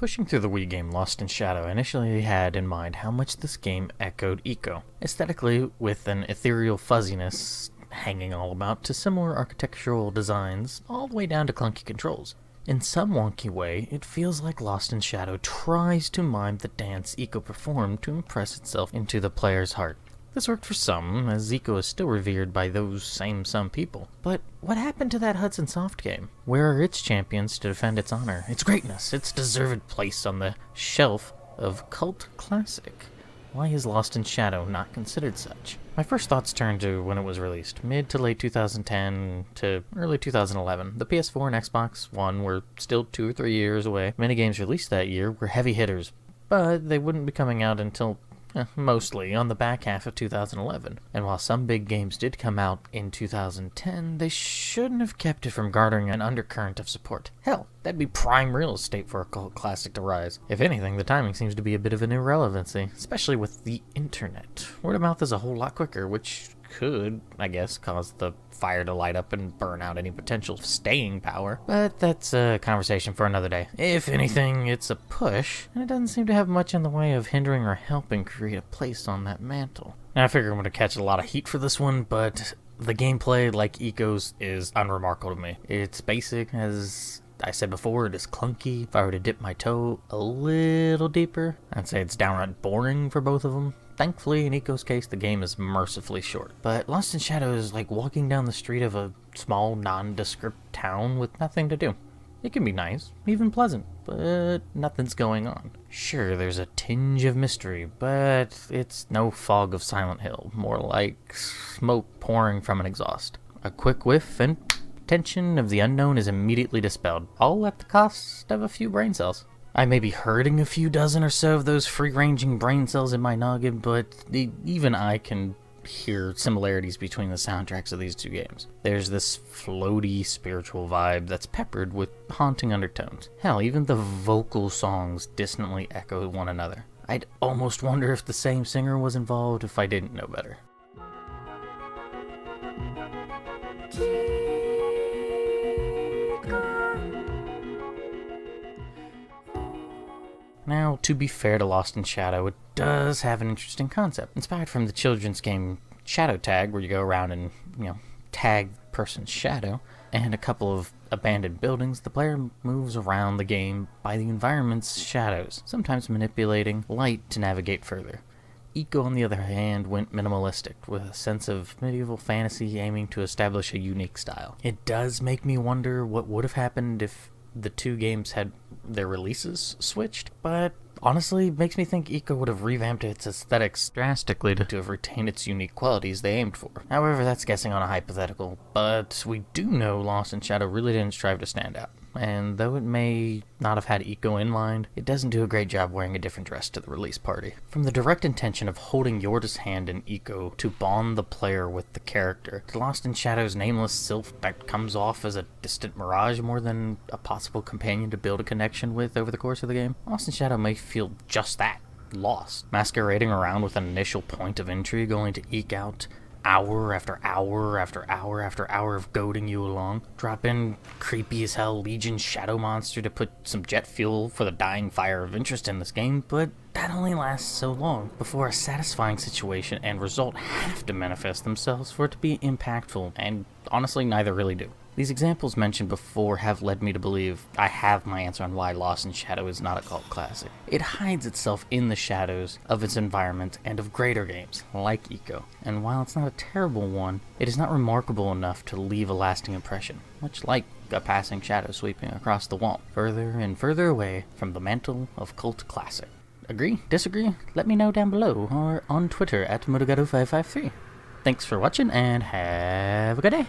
Pushing through the Wii game Lost in Shadow, I initially had in mind how much this game echoed Eco, aesthetically with an ethereal fuzziness hanging all about to similar architectural designs, all the way down to clunky controls. In some wonky way, it feels like Lost in Shadow tries to mime the dance Eco performed to impress itself into the player's heart. This worked for some, as Eco is still revered by those same some people. But what happened to that Hudson Soft game? Where are its champions to defend its honor, its greatness, its deserved place on the shelf of cult classic? Why is Lost in Shadow not considered such? My first thoughts turned to when it was released, mid to late 2010 to early 2011. The PS4 and Xbox One were still 2 or 3 years away. Many games released that year were heavy hitters, but they wouldn't be coming out until mostly on the back half of 2011. And while some big games did come out in 2010, they shouldn't have kept it from garnering an undercurrent of support. Hell, that'd be prime real estate for a cult classic to rise. If anything, the timing seems to be a bit of an irrelevancy, especially with the internet. Word of mouth is a whole lot quicker, which could, I guess, cause the fire to light up and burn out any potential staying power. But that's a conversation for another day. If anything, it's a push, and it doesn't seem to have much in the way of hindering or helping create a place on that mantle. Now, I figure I'm going to catch a lot of heat for this one, but the gameplay, like Eco's, is unremarkable to me. It's basic, as I said before, it is clunky. If I were to dip my toe a little deeper, I'd say it's downright boring for both of them. Thankfully, in Eco's case, the game is mercifully short. But Lost in Shadow is like walking down the street of a small, nondescript town with nothing to do. It can be nice, even pleasant, but nothing's going on. Sure, there's a tinge of mystery, but it's no Fog of Silent Hill, more like smoke pouring from an exhaust. A quick whiff and tension of the unknown is immediately dispelled, all at the cost of a few brain cells. I may be hurting a few dozen or so of those free-ranging brain cells in my noggin, but even I can hear similarities between the soundtracks of these two games. There's this floaty spiritual vibe that's peppered with haunting undertones. Hell, even the vocal songs distantly echo one another. I'd almost wonder if the same singer was involved if I didn't know better. Now, to be fair to Lost in Shadow, it does have an interesting concept. Inspired from the children's game Shadow Tag, where you go around and, tag the person's shadow, and a couple of abandoned buildings, the player moves around the game by the environment's shadows, sometimes manipulating light to navigate further. Eco, on the other hand, went minimalistic, with a sense of medieval fantasy aiming to establish a unique style. It does make me wonder what would have happened if the two games had their releases switched, but honestly makes me think Eco would have revamped its aesthetics drastically to have retained its unique qualities they aimed for. However, that's guessing on a hypothetical, but we do know Lost in Shadow really didn't strive to stand out. And though it may not have had Eco in mind, it doesn't do a great job wearing a different dress to the release party. From the direct intention of holding Yorda's hand in Eco to bond the player with the character, to Lost in Shadow's nameless sylph that comes off as a distant mirage more than a possible companion to build a connection with over the course of the game, Lost in Shadow may feel just that, lost, masquerading around with an initial point of intrigue only to eke out hour after hour after hour after hour of goading you along. Drop in creepy as hell Legion Shadow Monster to put some jet fuel for the dying fire of interest in this game, but that only lasts so long before a satisfying situation and result have to manifest themselves for it to be impactful, and honestly neither really do. These examples mentioned before have led me to believe I have my answer on why Lost in Shadow is not a cult classic. It hides itself in the shadows of its environment and of greater games, like Eco. And while it's not a terrible one, it is not remarkable enough to leave a lasting impression, much like a passing shadow sweeping across the wall, further and further away from the mantle of cult classic. Agree? Disagree? Let me know down below, or on Twitter at Mudugado553. Thanks for watching, and have a good day!